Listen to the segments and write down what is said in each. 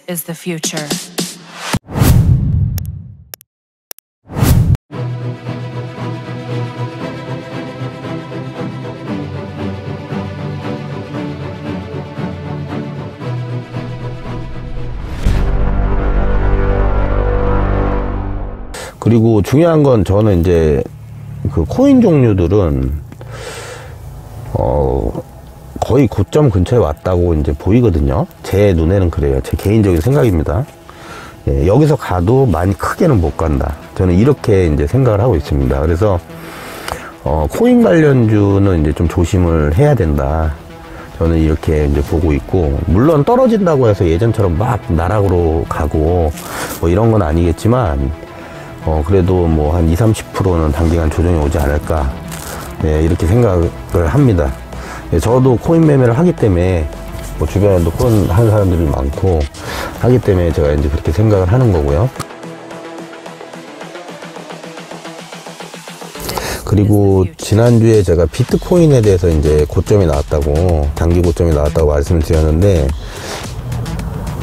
is the future. 그리고 중요한 건 저는 이제 그 코인 종류들은 거의 고점 근처에 왔다고 이제 보이거든요. 제 눈에는 그래요. 제 개인적인 생각입니다. 예, 여기서 가도 많이 크게는 못 간다. 저는 이렇게 이제 생각을 하고 있습니다. 그래서 코인 관련주는 이제 좀 조심을 해야 된다. 저는 이렇게 이제 보고 있고, 물론 떨어진다고 해서 예전처럼 막 나락으로 가고 뭐 이런 건 아니겠지만, 그래도 뭐 한 20-30%는 단기간 조정이 오지 않을까, 네, 이렇게 생각을 합니다. 네, 저도 코인 매매를 하기 때문에, 뭐 주변에도 코인 하는 사람들이 많고 하기 때문에 제가 이제 그렇게 생각을 하는 거고요. 그리고 지난주에 제가 비트코인에 대해서 이제 고점이 나왔다고, 단기 고점이 나왔다고 말씀을 드렸는데,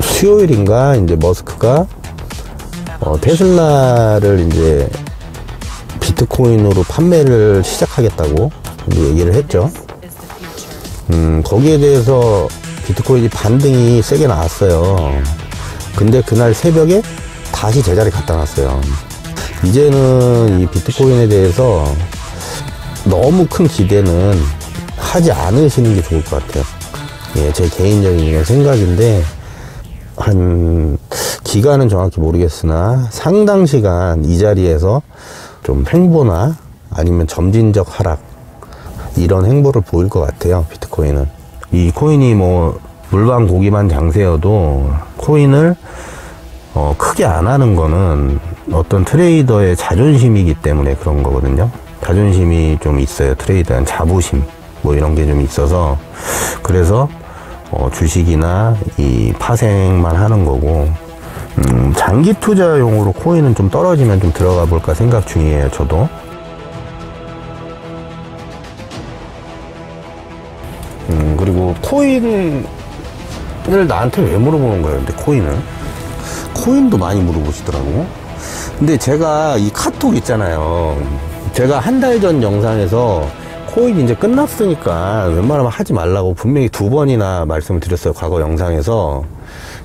수요일인가 이제 머스크가 테슬라를 이제 비트코인으로 판매를 시작하겠다고 이제 얘기를 했죠. 거기에 대해서 비트코인이 반등이 세게 나왔어요. 근데 그날 새벽에 다시 제자리 갖다 놨어요. 이제는 이 비트코인에 대해서 너무 큰 기대는 하지 않으시는 게 좋을 것 같아요. 예, 제 개인적인 생각인데, 한 기간은 정확히 모르겠으나 상당 시간 이 자리에서 좀 횡보나 아니면 점진적 하락, 이런 행보를 보일 것 같아요. 비트코인은, 이 코인이 뭐 물방 고기만 장세여도 코인을 크게 안 하는 거는 어떤 트레이더의 자존심이기 때문에 그런 거거든요. 자존심이 좀 있어요. 트레이더는 자부심 뭐 이런 게 좀 있어서, 그래서 주식이나 이 파생만 하는 거고, 장기 투자용으로 코인은 좀 떨어지면 좀 들어가 볼까 생각 중이에요. 저도. 그리고 코인을 나한테 왜 물어보는 거예요? 근데 코인도 많이 물어보시더라고. 근데 제가 이 카톡 있잖아요. 제가 한 달 전 영상에서 코인 이제 끝났으니까 웬만하면 하지 말라고 분명히 2번이나 말씀을 드렸어요. 과거 영상에서.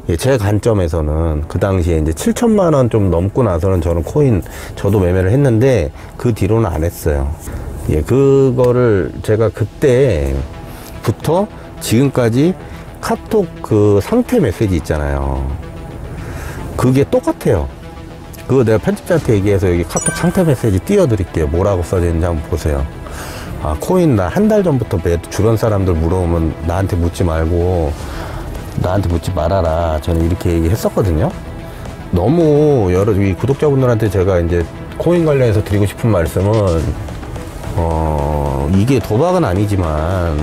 예, 제 관점에서는 그 당시에 이제 7천만 원 좀 넘고 나서는 저는 코인 저도 매매를 했는데, 그 뒤로는 안 했어요. 예, 그거를 제가 그때부터 지금까지 카톡 그 상태 메시지 있잖아요. 그게 똑같아요. 그거 내가 편집자한테 얘기해서 여기 카톡 상태 메시지 띄워드릴게요. 뭐라고 써져 있는지 한번 보세요. 아, 코인 나 한 달 전부터 주변 사람들 물어보면 나한테 묻지 말고 나한테 묻지 말아라. 저는 이렇게 얘기했었거든요. 너무 여러 구독자분들한테 제가 이제 코인 관련해서 드리고 싶은 말씀은, 이게 도박은 아니지만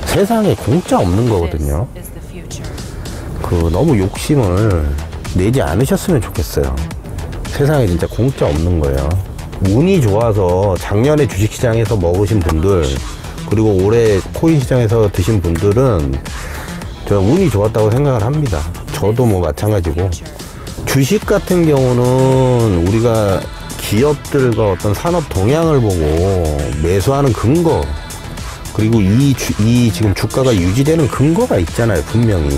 세상에 공짜 없는 거거든요. 너무 욕심을 내지 않으셨으면 좋겠어요. 세상에 진짜 공짜 없는 거예요. 운이 좋아서 작년에 주식시장에서 먹으신 분들, 그리고 올해 코인 시장에서 드신 분들은 저 운이 좋았다고 생각을 합니다. 저도 뭐 마찬가지고. 주식 같은 경우는 우리가 기업들과 어떤 산업 동향을 보고 매수하는 근거, 그리고 이 지금 주가가 유지되는 근거가 있잖아요, 분명히.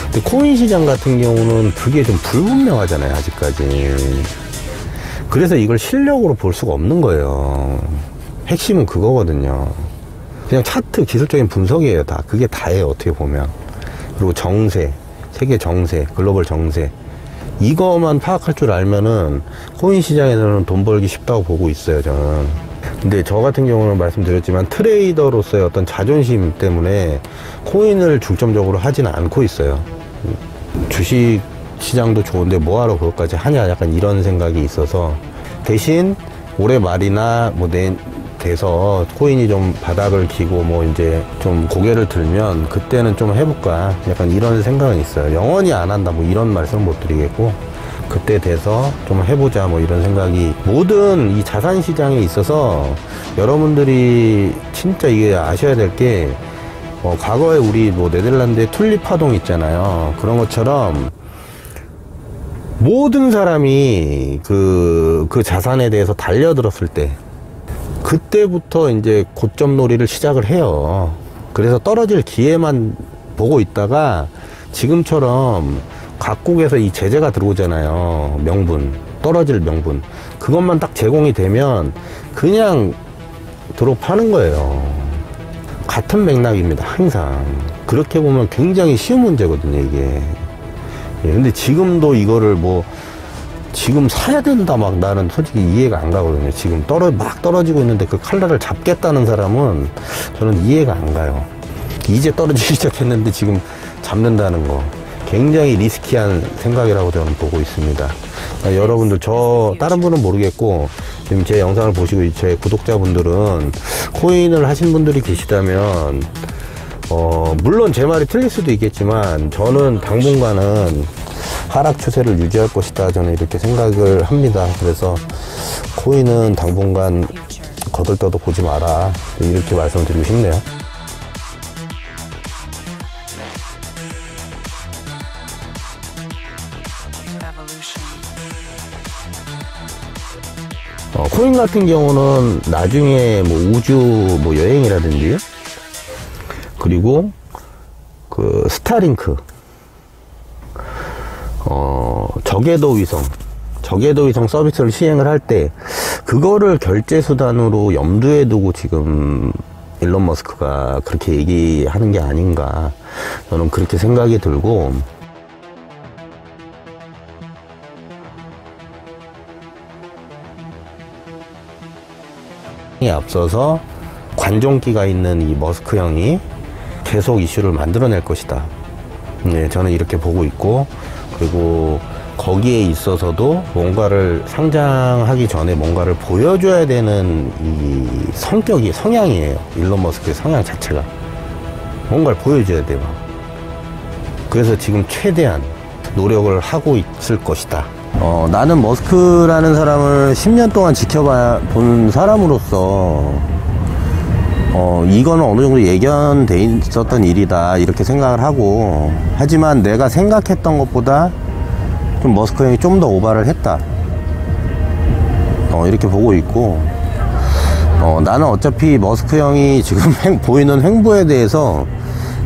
근데 코인 시장 같은 경우는 그게 좀 불분명하잖아요, 아직까지. 그래서 이걸 실력으로 볼 수가 없는 거예요. 핵심은 그거거든요. 그냥 차트 기술적인 분석이에요. 다 그게 다예요, 어떻게 보면. 그리고 정세, 세계 정세, 글로벌 정세, 이거만 파악할 줄 알면은 코인 시장에서는 돈 벌기 쉽다고 보고 있어요, 저는. 근데 저 같은 경우는 말씀드렸지만 트레이더로서의 어떤 자존심 때문에 코인을 중점적으로 하지는 않고 있어요. 주식 시장도 좋은데 뭐하러 그것까지 하냐, 약간 이런 생각이 있어서, 대신 올해 말이나 뭐 돼서 코인이 좀 바닥을 기고 뭐 이제 좀 고개를 들면 그때는 좀 해볼까, 약간 이런 생각은 있어요. 영원히 안 한다 뭐 이런 말씀은 못 드리겠고, 그때 돼서 좀 해보자 뭐 이런 생각이. 모든 이 자산 시장에 있어서 여러분들이 진짜 이게 아셔야 될 게, 과거에 우리 뭐 네덜란드의 튤립 파동 있잖아요. 그런 것처럼 모든 사람이 그 자산에 대해서 달려들었을 때, 그때부터 이제 고점 놀이를 시작을 해요. 그래서 떨어질 기회만 보고 있다가 지금처럼 각국에서 이 제재가 들어오잖아요. 명분, 떨어질 명분. 그것만 딱 제공이 되면 그냥 드롭하는 거예요. 같은 맥락입니다. 항상. 그렇게 보면 굉장히 쉬운 문제거든요, 이게. 근데 지금도 이거를 뭐 지금 사야 된다 막 나는 솔직히 이해가 안 가거든요. 지금 막 떨어지고 있는데 그 칼날을 잡겠다는 사람은 저는 이해가 안 가요. 이제 떨어지기 시작했는데 지금 잡는다는 거 굉장히 리스키한 생각이라고 저는 보고 있습니다. 그러니까 여러분들, 다른 분은 모르겠고 지금 제 영상을 보시고 제 구독자분들은 코인을 하신 분들이 계시다면 물론 제 말이 틀릴 수도 있겠지만 저는 당분간은 하락 추세를 유지할 것이다, 저는 이렇게 생각을 합니다. 그래서 코인은 당분간 거들떠도 보지 마라, 이렇게 말씀드리고 싶네요. 코인 같은 경우는 나중에 뭐 우주 뭐 여행이라든지, 그리고 그 스타링크, 저궤도 위성 서비스를 시행을 할 때 그거를 결제 수단으로 염두에 두고 지금 일론 머스크가 그렇게 얘기하는 게 아닌가, 저는 그렇게 생각이 들고, 앞서서 관종기가 있는 이 머스크 형이 계속 이슈를 만들어낼 것이다. 네, 저는 이렇게 보고 있고, 그리고 거기에 있어서도 뭔가를 상장하기 전에 뭔가를 보여줘야 되는 이 성향이에요. 일론 머스크의 성향 자체가 뭔가를 보여줘야 돼요. 그래서 지금 최대한 노력을 하고 있을 것이다. 나는 머스크라는 사람을 10년 동안 지켜본 사람으로서 이거는 어느 정도 예견돼 있었던 일이다, 이렇게 생각을 하고, 하지만 내가 생각했던 것보다 좀 머스크 형이 좀 더 오바를 했다, 이렇게 보고 있고, 나는 어차피 머스크 형이 지금 보이는 횡보에 대해서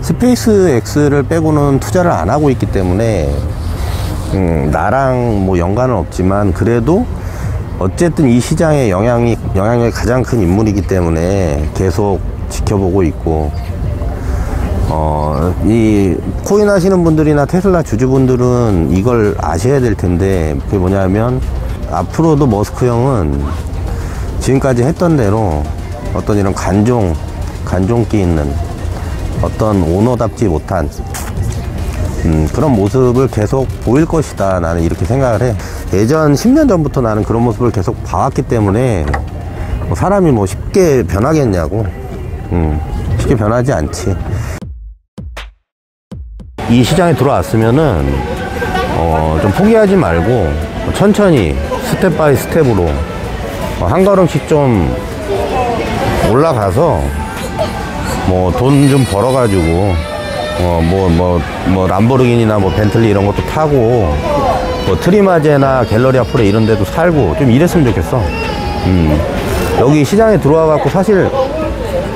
스페이스 X를 빼고는 투자를 안 하고 있기 때문에 나랑 뭐 연관은 없지만, 그래도 어쨌든 이 시장의 영향력이 가장 큰 인물이기 때문에 계속 지켜보고 있고, 이 코인 하시는 분들이나 테슬라 주주분들은 이걸 아셔야 될 텐데, 그게 뭐냐면 앞으로도 머스크 형은 지금까지 했던 대로 어떤 이런 간종기 있는 어떤 오너답지 못한 그런 모습을 계속 보일 것이다, 나는 이렇게 생각을 해. 예전 10년 전부터 나는 그런 모습을 계속 봐왔기 때문에 사람이 뭐 쉽게 변하겠냐고. 쉽게 변하지 않지. 이 시장에 들어왔으면은 좀 포기하지 말고 천천히 스텝 바이 스텝으로 한 걸음씩 좀 올라가서 뭐 돈 좀 벌어가지고 뭐 람보르기니나 뭐 벤틀리 이런 것도 타고, 뭐 트리마제나 갤러리 아프레 이런 데도 살고 좀 이랬으면 좋겠어. 여기 시장에 들어와 갖고 사실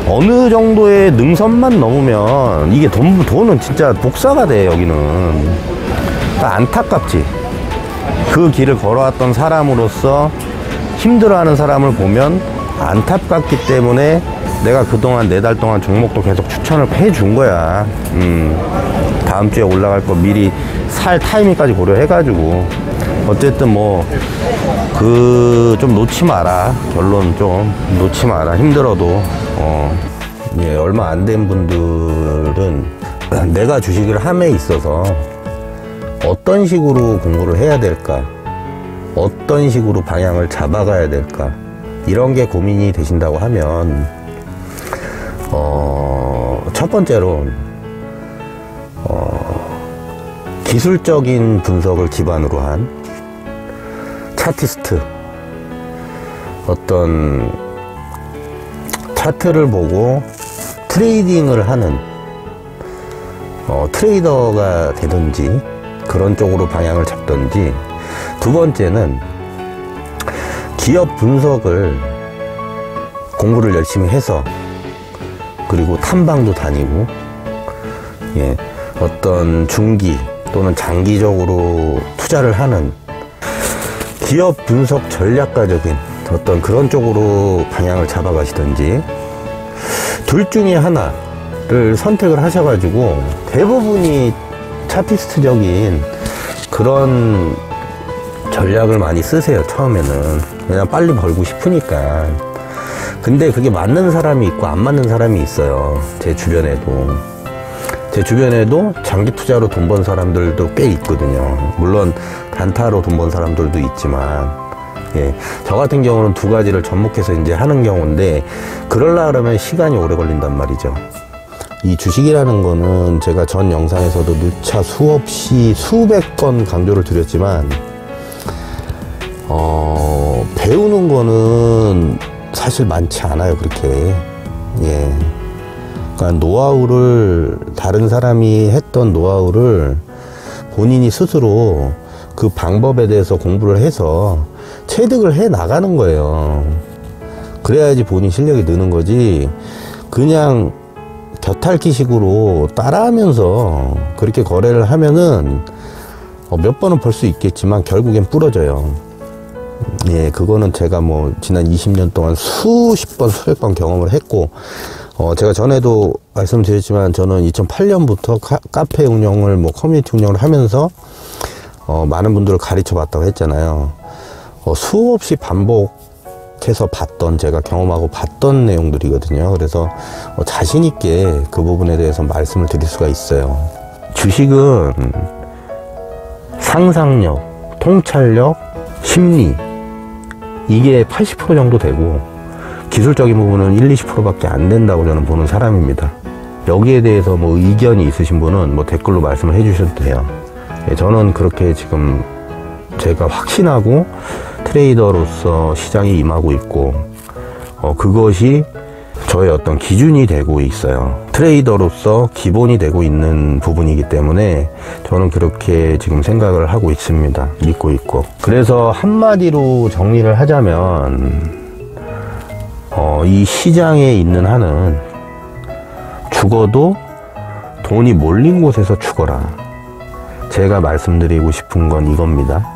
어느 정도의 능선만 넘으면 이게 돈은 진짜 복사가 돼. 여기는 안타깝지. 그 길을 걸어왔던 사람으로서 힘들어하는 사람을 보면 안타깝기 때문에 내가 그동안 4달 동안 종목도 계속 추천을 해준 거야. 다음 주에 올라갈 거 미리 살 타이밍까지 고려해가지고, 어쨌든 뭐 좀 놓지 마라. 결론 좀 놓지 마라. 힘들어도. 예, 얼마 안 된 분들은 내가 주식을 함에 있어서 어떤 식으로 공부를 해야 될까, 어떤 식으로 방향을 잡아가야 될까, 이런 게 고민이 되신다고 하면, 첫 번째로 기술적인 분석을 기반으로 한 차티스트, 어떤 차트를 보고 트레이딩을 하는 트레이더가 되든지 그런 쪽으로 방향을 잡든지, 두 번째는 기업 분석을 공부를 열심히 해서, 그리고 탐방도 다니고, 예, 어떤 중기 또는 장기적으로 투자를 하는 기업 분석 전략가적인 어떤 그런 쪽으로 방향을 잡아가시든지, 둘 중에 하나를 선택을 하셔가지고 대부분이 차피스트적인 그런 전략을 많이 쓰세요, 처음에는. 그냥 빨리 벌고 싶으니까. 근데 그게 맞는 사람이 있고 안 맞는 사람이 있어요. 제 주변에도 장기 투자로 돈 번 사람들도 꽤 있거든요. 물론 단타로 돈 번 사람들도 있지만, 예, 저 같은 경우는 두 가지를 접목해서 이제 하는 경우인데, 그러려 그러면 시간이 오래 걸린단 말이죠. 이 주식이라는 거는 제가 전 영상에서도 누차 수없이 수백 건 강조를 드렸지만, 배우는 거는 사실 많지 않아요, 그렇게. 예. 그러니까 노하우를, 다른 사람이 했던 노하우를 본인이 스스로 그 방법에 대해서 공부를 해서 체득을 해 나가는 거예요. 그래야지 본인 실력이 느는 거지, 그냥 곁핥기식으로 따라하면서 그렇게 거래를 하면은 몇 번은 벌 수 있겠지만 결국엔 부러져요. 예, 그거는 제가 뭐 지난 20년 동안 수십 번, 수백 번 경험을 했고, 제가 전에도 말씀드렸지만 저는 2008년부터 카페 운영을, 뭐 커뮤니티 운영을 하면서 많은 분들을 가르쳐 봤다고 했잖아요. 수없이 반복해서 봤던, 제가 경험하고 봤던 내용들이거든요. 그래서 자신 있게 그 부분에 대해서 말씀을 드릴 수가 있어요. 주식은 상상력, 통찰력, 심리, 이게 80% 정도 되고 기술적인 부분은 1-20%밖에 안 된다고 저는 보는 사람입니다. 여기에 대해서 뭐 의견이 있으신 분은 뭐 댓글로 말씀을 해주셔도 돼요. 예, 저는 그렇게 지금 제가 확신하고 트레이더로서 시장에 임하고 있고, 그것이 저의 어떤 기준이 되고 있어요. 트레이더로서 기본이 되고 있는 부분이기 때문에 저는 그렇게 지금 생각을 하고 있습니다. 믿고 있고. 그래서 한마디로 정리를 하자면, 이 시장에 있는 한은 죽어도 돈이 몰린 곳에서 죽어라. 제가 말씀드리고 싶은 건 이겁니다.